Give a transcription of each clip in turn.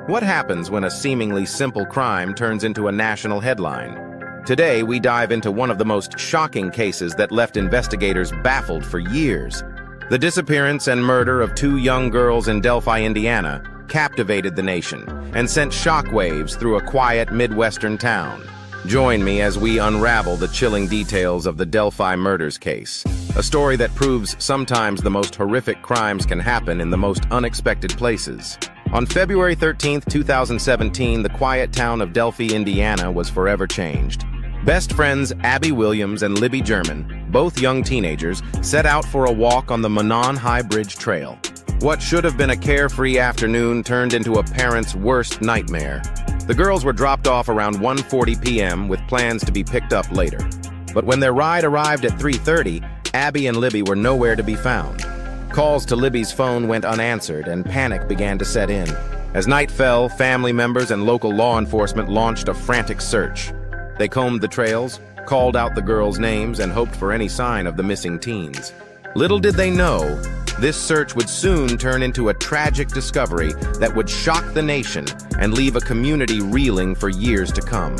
What happens when a seemingly simple crime turns into a national headline? Today, we dive into one of the most shocking cases that left investigators baffled for years. The disappearance and murder of two young girls in Delphi, Indiana, captivated the nation and sent shockwaves through a quiet Midwestern town. Join me as we unravel the chilling details of the Delphi murders case, a story that proves sometimes the most horrific crimes can happen in the most unexpected places. On February 13, 2017, the quiet town of Delphi, Indiana was forever changed. Best friends Abby Williams and Libby German, both young teenagers, set out for a walk on the Monon High Bridge Trail. What should have been a carefree afternoon turned into a parent's worst nightmare. The girls were dropped off around 1:40 p.m. with plans to be picked up later. But when their ride arrived at 3:30, Abby and Libby were nowhere to be found. Calls to Libby's phone went unanswered and panic began to set in. As night fell, family members and local law enforcement launched a frantic search. They combed the trails, called out the girls' names, and hoped for any sign of the missing teens. Little did they know, this search would soon turn into a tragic discovery that would shock the nation and leave a community reeling for years to come.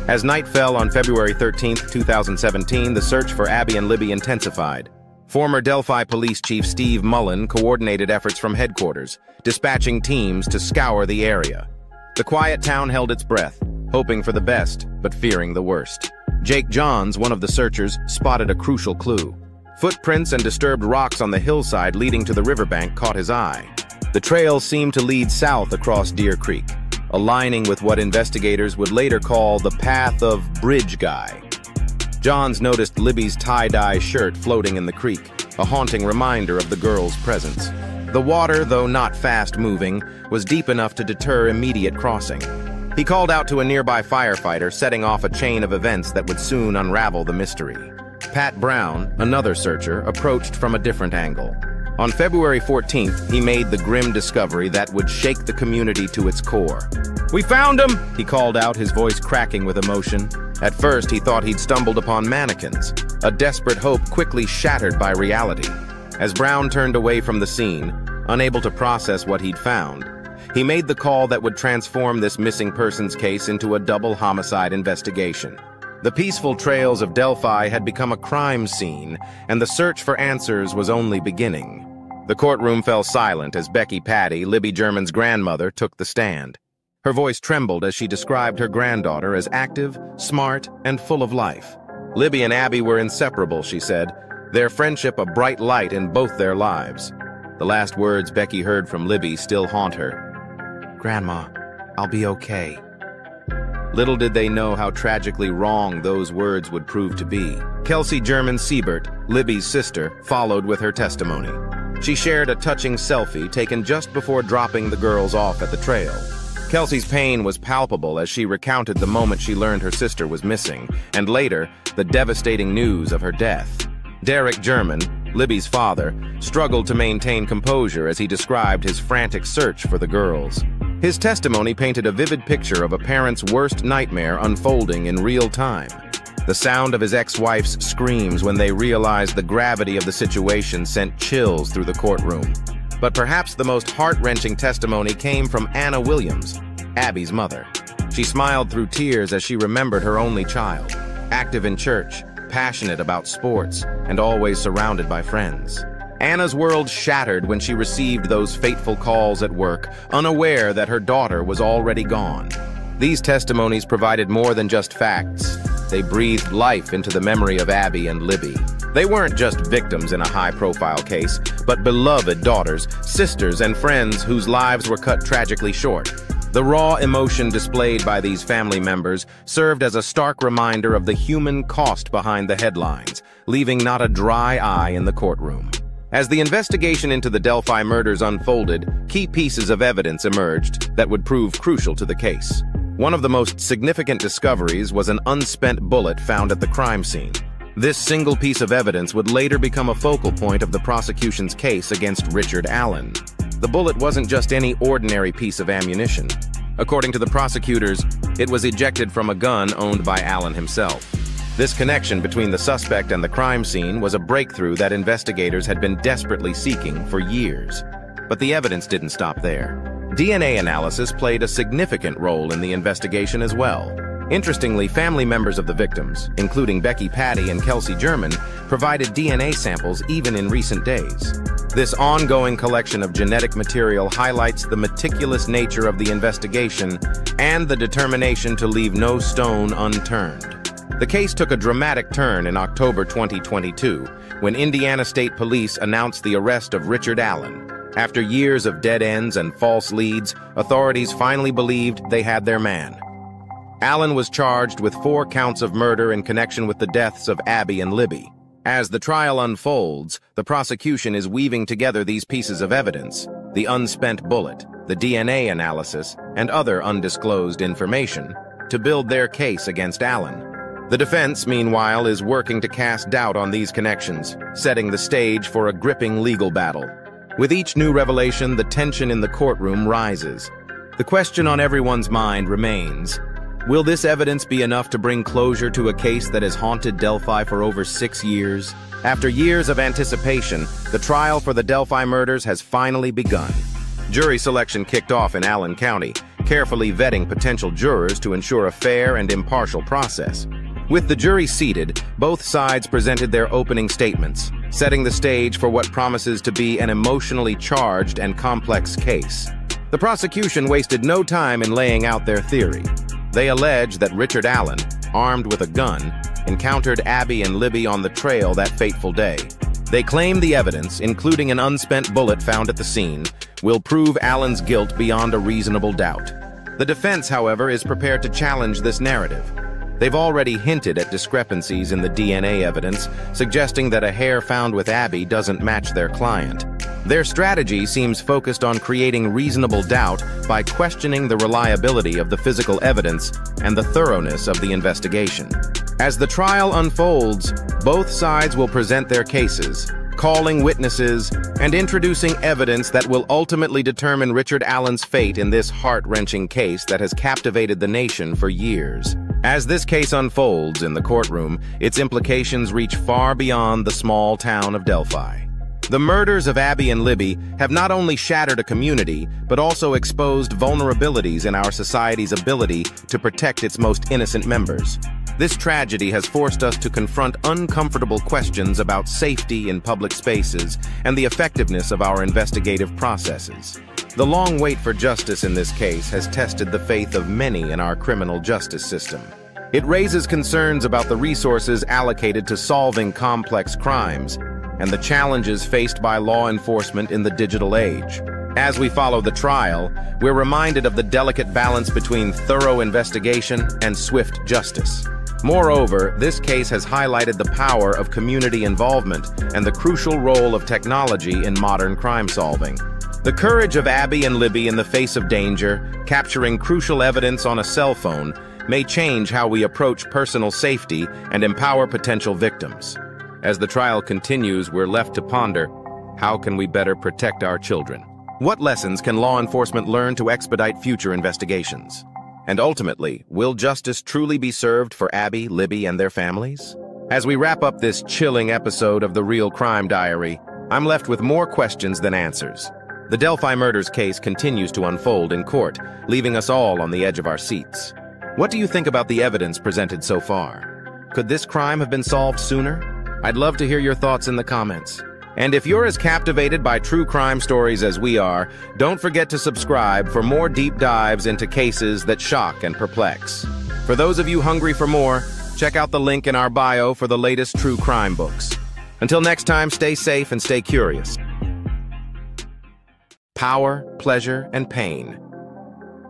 As night fell on February 13, 2017, the search for Abby and Libby intensified. Former Delphi Police Chief Steve Mullen coordinated efforts from headquarters, dispatching teams to scour the area. The quiet town held its breath, hoping for the best, but fearing the worst. Jake Johns, one of the searchers, spotted a crucial clue. Footprints and disturbed rocks on the hillside leading to the riverbank caught his eye. The trail seemed to lead south across Deer Creek, aligning with what investigators would later call the path of Bridge Guy. Johns noticed Libby's tie-dye shirt floating in the creek, a haunting reminder of the girl's presence. The water, though not fast-moving, was deep enough to deter immediate crossing. He called out to a nearby firefighter, setting off a chain of events that would soon unravel the mystery. Pat Brown, another searcher, approached from a different angle. On February 14th, he made the grim discovery that would shake the community to its core. "We found him!" he called out, his voice cracking with emotion. At first, he thought he'd stumbled upon mannequins, a desperate hope quickly shattered by reality. As Brown turned away from the scene, unable to process what he'd found, he made the call that would transform this missing persons case into a double homicide investigation. The peaceful trails of Delphi had become a crime scene, and the search for answers was only beginning. The courtroom fell silent as Becky Patty, Libby German's grandmother, took the stand. Her voice trembled as she described her granddaughter as active, smart, and full of life. Libby and Abby were inseparable, she said, their friendship a bright light in both their lives. The last words Becky heard from Libby still haunt her. "Grandma, I'll be okay." Little did they know how tragically wrong those words would prove to be. Kelsey German Siebert, Libby's sister, followed with her testimony. She shared a touching selfie taken just before dropping the girls off at the trail. Kelsey's pain was palpable as she recounted the moment she learned her sister was missing, and later, the devastating news of her death. Derek German, Libby's father, struggled to maintain composure as he described his frantic search for the girls. His testimony painted a vivid picture of a parent's worst nightmare unfolding in real time. The sound of his ex-wife's screams when they realized the gravity of the situation sent chills through the courtroom. But perhaps the most heart-wrenching testimony came from Anna Williams, Abby's mother. She smiled through tears as she remembered her only child, active in church, passionate about sports, and always surrounded by friends. Anna's world shattered when she received those fateful calls at work, unaware that her daughter was already gone. These testimonies provided more than just facts. They breathed life into the memory of Abby and Libby. They weren't just victims in a high-profile case, but beloved daughters, sisters, and friends whose lives were cut tragically short. The raw emotion displayed by these family members served as a stark reminder of the human cost behind the headlines, leaving not a dry eye in the courtroom. As the investigation into the Delphi murders unfolded, key pieces of evidence emerged that would prove crucial to the case. One of the most significant discoveries was an unspent bullet found at the crime scene. This single piece of evidence would later become a focal point of the prosecution's case against Richard Allen. The bullet wasn't just any ordinary piece of ammunition. According to the prosecutors, it was ejected from a gun owned by Allen himself. This connection between the suspect and the crime scene was a breakthrough that investigators had been desperately seeking for years. But the evidence didn't stop there. DNA analysis played a significant role in the investigation as well. Interestingly, family members of the victims, including Becky Patty and Kelsey German, provided DNA samples even in recent days. This ongoing collection of genetic material highlights the meticulous nature of the investigation and the determination to leave no stone unturned. The case took a dramatic turn in October 2022, when Indiana State Police announced the arrest of Richard Allen. After years of dead ends and false leads, authorities finally believed they had their man. Allen was charged with 4 counts of murder in connection with the deaths of Abby and Libby. As the trial unfolds, the prosecution is weaving together these pieces of evidence: the unspent bullet, the DNA analysis, and other undisclosed information, to build their case against Allen. The defense, meanwhile, is working to cast doubt on these connections, setting the stage for a gripping legal battle. With each new revelation, the tension in the courtroom rises. The question on everyone's mind remains: will this evidence be enough to bring closure to a case that has haunted Delphi for over 6 years? After years of anticipation, the trial for the Delphi murders has finally begun. Jury selection kicked off in Allen County, carefully vetting potential jurors to ensure a fair and impartial process. With the jury seated, both sides presented their opening statements, setting the stage for what promises to be an emotionally charged and complex case. The prosecution wasted no time in laying out their theory. They allege that Richard Allen, armed with a gun, encountered Abby and Libby on the trail that fateful day. They claim the evidence, including an unspent bullet found at the scene, will prove Allen's guilt beyond a reasonable doubt. The defense, however, is prepared to challenge this narrative. They've already hinted at discrepancies in the DNA evidence, suggesting that a hair found with Abby doesn't match their client. Their strategy seems focused on creating reasonable doubt by questioning the reliability of the physical evidence and the thoroughness of the investigation. As the trial unfolds, both sides will present their cases, calling witnesses, and introducing evidence that will ultimately determine Richard Allen's fate in this heart-wrenching case that has captivated the nation for years. As this case unfolds in the courtroom, its implications reach far beyond the small town of Delphi. The murders of Abby and Libby have not only shattered a community, but also exposed vulnerabilities in our society's ability to protect its most innocent members. This tragedy has forced us to confront uncomfortable questions about safety in public spaces and the effectiveness of our investigative processes. The long wait for justice in this case has tested the faith of many in our criminal justice system. It raises concerns about the resources allocated to solving complex crimes and the challenges faced by law enforcement in the digital age. As we follow the trial, we're reminded of the delicate balance between thorough investigation and swift justice. Moreover, this case has highlighted the power of community involvement and the crucial role of technology in modern crime solving. The courage of Abby and Libby in the face of danger, capturing crucial evidence on a cell phone, may change how we approach personal safety and empower potential victims. As the trial continues, we're left to ponder, how can we better protect our children? What lessons can law enforcement learn to expedite future investigations? And ultimately, will justice truly be served for Abby, Libby, and their families? As we wrap up this chilling episode of The Real Crime Diary, I'm left with more questions than answers. The Delphi murders case continues to unfold in court, leaving us all on the edge of our seats. What do you think about the evidence presented so far? Could this crime have been solved sooner? I'd love to hear your thoughts in the comments. And if you're as captivated by true crime stories as we are, don't forget to subscribe for more deep dives into cases that shock and perplex. For those of you hungry for more, check out the link in our bio for the latest true crime books. Until next time, stay safe and stay curious. Power, Pleasure, and Pain.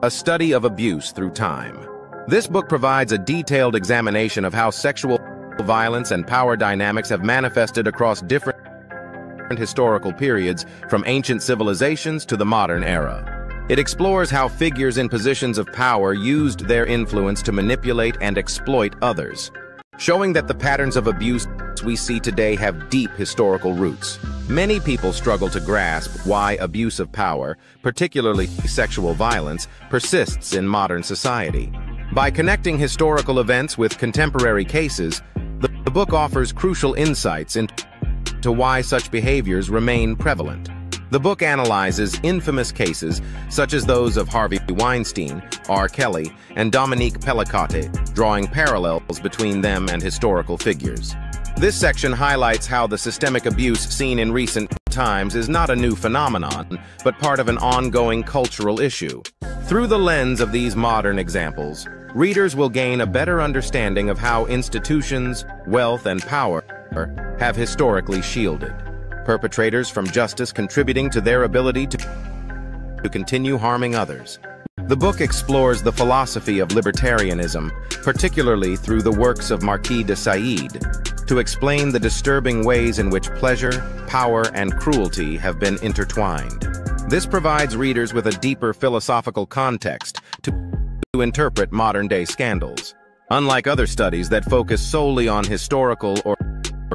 A study of abuse through time. This book provides a detailed examination of how sexual violence and power dynamics have manifested across different historical periods, from ancient civilizations to the modern era. It explores how figures in positions of power used their influence to manipulate and exploit others, showing that the patterns of abuse we see today have deep historical roots. Many people struggle to grasp why abuse of power, particularly sexual violence, persists in modern society. By connecting historical events with contemporary cases, the book offers crucial insights into why such behaviors remain prevalent. The book analyzes infamous cases such as those of Harvey Weinstein, R. Kelly, and Dominique Pellicotte, drawing parallels between them and historical figures. This section highlights how the systemic abuse seen in recent times is not a new phenomenon, but part of an ongoing cultural issue. Through the lens of these modern examples, readers will gain a better understanding of how institutions, wealth, and power have historically shielded perpetrators from justice, contributing to their ability to continue harming others. The book explores the philosophy of libertarianism, particularly through the works of Marquis de Sade, to explain the disturbing ways in which pleasure, power, and cruelty have been intertwined. This provides readers with a deeper philosophical context to interpret modern-day scandals. Unlike other studies that focus solely on historical or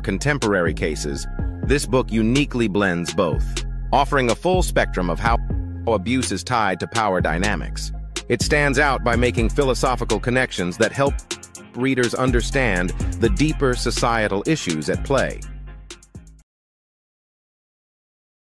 contemporary cases, this book uniquely blends both, offering a full spectrum of how abuse is tied to power dynamics. It stands out by making philosophical connections that help readers understand the deeper societal issues at play.